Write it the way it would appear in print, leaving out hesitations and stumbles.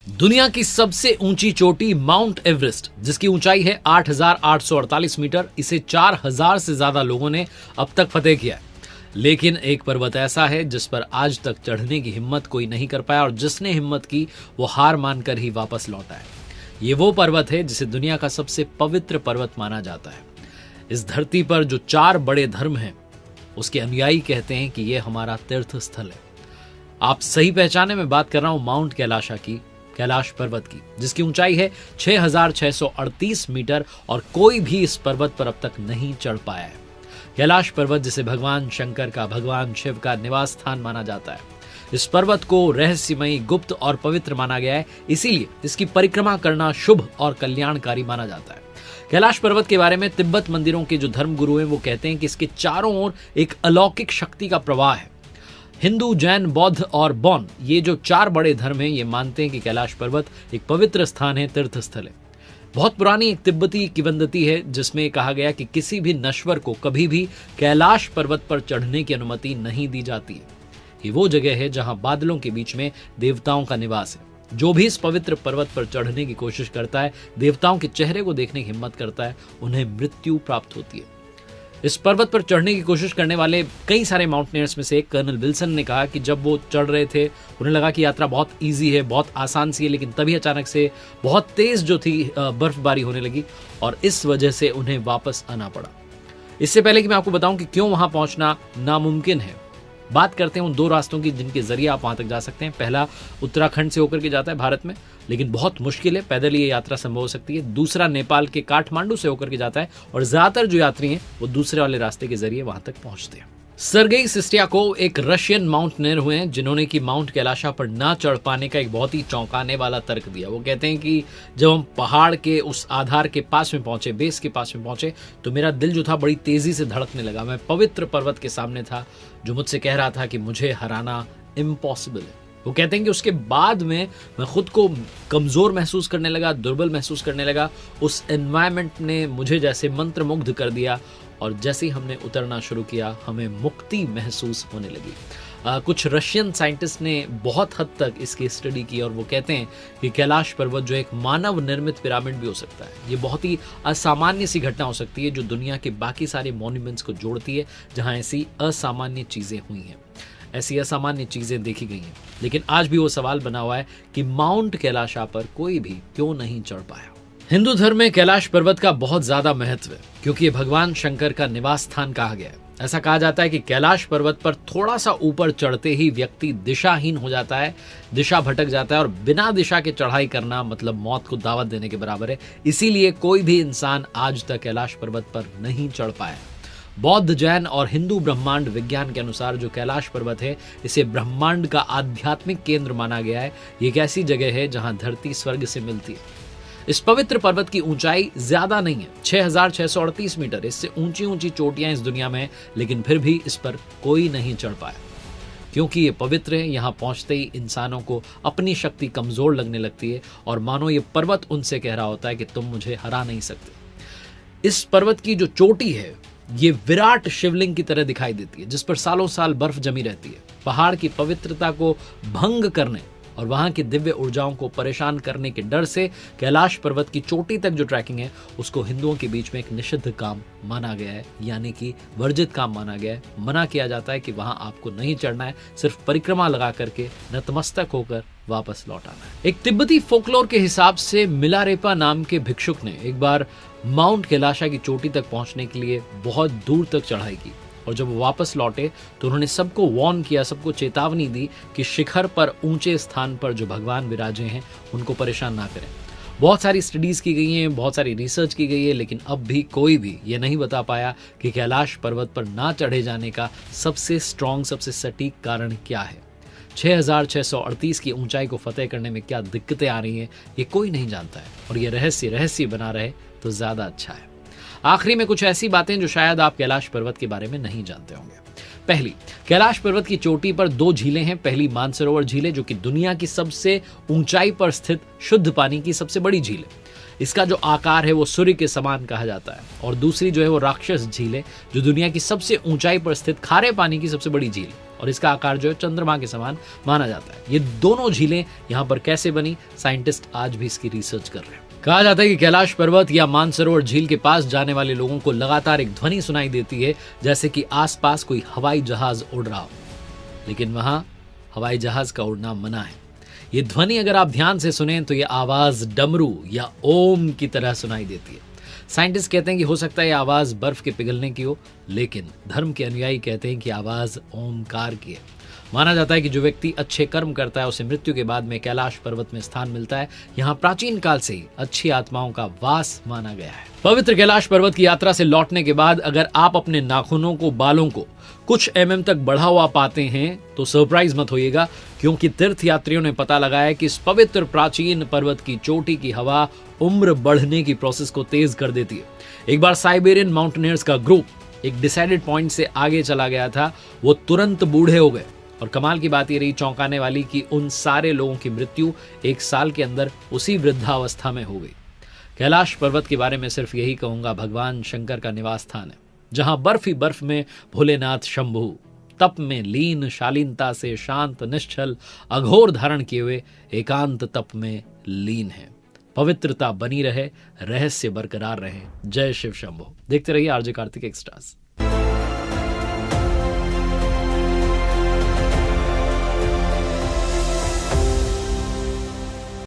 दुनिया की सबसे ऊंची चोटी माउंट एवरेस्ट, जिसकी ऊंचाई है 8,848 मीटर, इसे 4,000 से ज्यादा लोगों ने अब तक फतेह किया है। लेकिन एक पर्वत ऐसा है जिस पर आज तक चढ़ने की हिम्मत कोई नहीं कर पाया, और जिसने हिम्मत की वो हार मानकर ही वापस लौटा है। ये वो पर्वत है जिसे दुनिया का सबसे पवित्र पर्वत माना जाता है। इस धरती पर जो 4 बड़े धर्म हैं, उसके अनुयायी कहते हैं कि ये हमारा तीर्थ स्थल है। आप सही पहचाने, में बात कर रहा हूं माउंट कैलाशा की, कैलाश पर्वत की, जिसकी ऊंचाई है 6,638 मीटर, और कोई भी इस पर्वत पर अब तक नहीं चढ़ पाया है। कैलाश पर्वत, जिसे भगवान शंकर का, भगवान शिव का निवास स्थान माना जाता है, इस पर्वत को रहस्यमयी, गुप्त और पवित्र माना गया है। इसीलिए इसकी परिक्रमा करना शुभ और कल्याणकारी माना जाता है। कैलाश पर्वत के बारे में तिब्बत मंदिरों के जो धर्मगुरु हैं वो कहते हैं कि इसके चारों ओर एक अलौकिक शक्ति का प्रवाह है। हिंदू, जैन, बौद्ध और बौन, ये जो 4 बड़े धर्म हैं, ये मानते हैं कि कैलाश पर्वत एक पवित्र स्थान है, तीर्थ स्थल है। बहुत पुरानी एक तिब्बती किंवदंती है जिसमें कहा गया कि किसी भी नश्वर को कभी भी कैलाश पर्वत पर चढ़ने की अनुमति नहीं दी जाती है। ये वो जगह है जहां बादलों के बीच में देवताओं का निवास है। जो भी इस पवित्र पर्वत पर चढ़ने की कोशिश करता है, देवताओं के चेहरे को देखने की हिम्मत करता है, उन्हें मृत्यु प्राप्त होती है। इस पर्वत पर चढ़ने की कोशिश करने वाले कई सारे माउंटेनियर्स में से एक कर्नल विल्सन ने कहा कि जब वो चढ़ रहे थे, उन्हें लगा कि यात्रा बहुत इजी है, बहुत आसान सी है, लेकिन तभी अचानक से बहुत तेज जो थी बर्फबारी होने लगी, और इस वजह से उन्हें वापस आना पड़ा। इससे पहले कि मैं आपको बताऊं कि क्यों वहां पहुंचना नामुमकिन है, बात करते हैं उन 2 रास्तों की जिनके जरिए आप वहां तक जा सकते हैं। पहला उत्तराखंड से होकर के जाता है भारत में, लेकिन बहुत मुश्किल है, पैदल ये यात्रा संभव हो सकती है। दूसरा नेपाल के काठमांडू से होकर के जाता है, और ज्यादातर जो यात्री हैं वो दूसरे वाले रास्ते के जरिए वहां तक पहुंचते हैं। सर्गेई सिस्टियाकोव एक रशियन माउंटेनियर हुए हैं जिन्होंने कि माउंट कैलाशा पर ना चढ़ पाने का एक बहुत ही चौंकाने वाला तर्क दिया। वो कहते हैं कि जब हम पहाड़ के उस आधार के पास में पहुंचे, बेस के पास में पहुंचे, तो मेरा दिल जो था बड़ी तेजी से धड़कने लगा। मैं पवित्र पर्वत के सामने था जो मुझसे कह रहा था कि मुझे हराना इम्पॉसिबल है। वो कहते हैं कि उसके बाद में मैं खुद को कमजोर महसूस करने लगा, दुर्बल महसूस करने लगा। उस एनवायरनमेंट ने मुझे जैसे मंत्रमुग्ध कर दिया, और जैसे ही हमने उतरना शुरू किया, हमें मुक्ति महसूस होने लगी। कुछ रशियन साइंटिस्ट ने बहुत हद तक इसकी स्टडी की, और वो कहते हैं कि कैलाश पर्वत जो एक मानव निर्मित पिरामिड भी हो सकता है। ये बहुत ही असामान्य सी घटना हो सकती है जो दुनिया के बाकी सारे मॉन्यूमेंट्स को जोड़ती है, जहां ऐसी असामान्य चीजें हुई हैं, ऐसी असामान्य चीजें देखी गई हैं। लेकिन आज भी वो सवाल बना हुआ है कि माउंट कैलाशा पर कोई भी क्यों नहीं चढ़ पाया। हिंदू धर्म में कैलाश पर्वत का बहुत ज्यादा महत्व है, क्योंकि ये भगवान शंकर का निवास स्थान कहा गया है। ऐसा कहा जाता है कि कैलाश पर्वत पर थोड़ा सा ऊपर चढ़ते ही व्यक्ति दिशाहीन हो जाता है, दिशा भटक जाता है, और बिना दिशा के चढ़ाई करना मतलब मौत को दावत देने के बराबर है। इसीलिए कोई भी इंसान आज तक कैलाश पर्वत पर नहीं चढ़ पाया। बौद्ध, जैन और हिंदू ब्रह्मांड विज्ञान के अनुसार जो कैलाश पर्वत है, इसे ब्रह्मांड का आध्यात्मिक केंद्र माना गया है। ये एक ऐसी जगह है जहां धरती स्वर्ग से मिलती है। इस पवित्र पर्वत की ऊंचाई ज्यादा नहीं है, 6,638 मीटर। इससे ऊंची ऊंची चोटियां इस दुनिया में हैं, लेकिन फिर भी इस पर कोई नहीं चढ़ पाया, क्योंकि ये पवित्र है। यहां पहुंचते ही इंसानों को अपनी शक्ति कमजोर लगने लगती है, और मानो ये पर्वत उनसे कह रहा होता है कि तुम मुझे हरा नहीं सकते। इस पर्वत की जो चोटी है, ये विराट शिवलिंग की तरह दिखाई देती है, जिस पर सालों साल बर्फ जमी रहती है। पहाड़ की पवित्रता को भंग करने और वहां की दिव्य ऊर्जाओं को परेशान करने के डर से कैलाश पर्वत की चोटी तक जो ट्रैकिंग है, उसको हिंदुओं के बीच में एक निषिद्ध काम माना गया है, यानी कि वर्जित काम माना गया है। मना किया जाता है कि वहां आपको नहीं चढ़ना है, सिर्फ परिक्रमा लगा करके नतमस्तक होकर वापस लौट आना है। एक तिब्बती फोकलोर के हिसाब से मिलारेपा नाम के भिक्षुक ने एक बार माउंट कैलाशा की चोटी तक पहुंचने के लिए बहुत दूर तक चढ़ाई की, और जब वो वापस लौटे तो उन्होंने सबको वार्न किया, सबको चेतावनी दी कि शिखर पर ऊंचे स्थान पर जो भगवान विराजे हैं उनको परेशान ना करें। बहुत सारी स्टडीज की गई हैं, बहुत सारी रिसर्च की गई है, लेकिन अब भी कोई भी ये नहीं बता पाया कि कैलाश पर्वत पर ना चढ़े जाने का सबसे स्ट्रॉन्ग, सबसे सटीक कारण क्या है। 6,638 की ऊंचाई को फतेह करने में क्या दिक्कतें आ रही हैं, ये कोई नहीं जानता है, और ये रहस्य बना रहे तो ज्यादा अच्छा है। आखिरी में कुछ ऐसी बातें जो शायद आप कैलाश पर्वत के बारे में नहीं जानते होंगे। पहली, कैलाश पर्वत की चोटी पर 2 झीलें हैं। पहली मानसरोवर झील है, जो कि दुनिया की सबसे ऊंचाई पर स्थित शुद्ध पानी की सबसे बड़ी झील है। इसका जो आकार है वो सूर्य के समान कहा जाता है। और दूसरी जो है वो राक्षस झील है, जो दुनिया की सबसे ऊंचाई पर स्थित खारे पानी की सबसे बड़ी झील है। और इसका आकार जो है चंद्रमा के समान माना जाता है। ये दोनों झीलें यहाँ पर कैसे बनी, साइंटिस्ट आज भी इसकी रिसर्च कर रहे हैं। कहा जाता है कि कैलाश पर्वत या मानसरोवर झील के पास जाने वाले लोगों को लगातार एक ध्वनि सुनाई देती है, जैसे कि आसपास कोई हवाई जहाज उड़ रहा हो, लेकिन वहां हवाई जहाज का उड़ना मना है। ये ध्वनि अगर आप ध्यान से सुने तो ये आवाज डमरू या ओम की तरह सुनाई देती है। साइंटिस्ट कहते हैं कि हो सकता है ये आवाज बर्फ के पिघलने की हो, लेकिन धर्म के अनुयायी कहते हैं कि आवाज ओमकार की है। माना जाता है कि जो व्यक्ति अच्छे कर्म करता है उसे मृत्यु के बाद में कैलाश पर्वत में स्थान मिलता है। यहाँ प्राचीन काल से ही अच्छी आत्माओं का वास माना गया है। पवित्र कैलाश पर्वत की यात्रा से लौटने के बाद अगर आप अपने नाखूनों को, बालों को कुछ mm तक बढ़ा हुआ पाते हैं तो सरप्राइज मत होइएगा, क्योंकि तीर्थ यात्रियों ने पता लगाया कि इस पवित्र प्राचीन पर्वत की चोटी की हवा उम्र बढ़ने की प्रोसेस को तेज कर देती है। एक बार साइबेरियन माउंटेनियर्स का ग्रुप एक डिसाइडेड पॉइंट से आगे चला गया था, वो तुरंत बूढ़े हो गए। और कमाल की बात ये रही, चौंकाने वाली, कि उन सारे लोगों की मृत्यु 1 साल के अंदर उसी वृद्धावस्था में हो गई। कैलाश पर्वत के बारे में सिर्फ यही कहूंगा, भगवान शंकर का निवास स्थान है, जहां बर्फ ही बर्फ में भोलेनाथ शंभु तप में लीन, शालीनता से शांत, निश्चल, अघोर धारण किए हुए एकांत तप में लीन है। पवित्रता बनी रहे, रहस्य बरकरार रहे। जय शिव शंभु। देखते रहिए आरजे कार्तिक एक्स्ट्रास।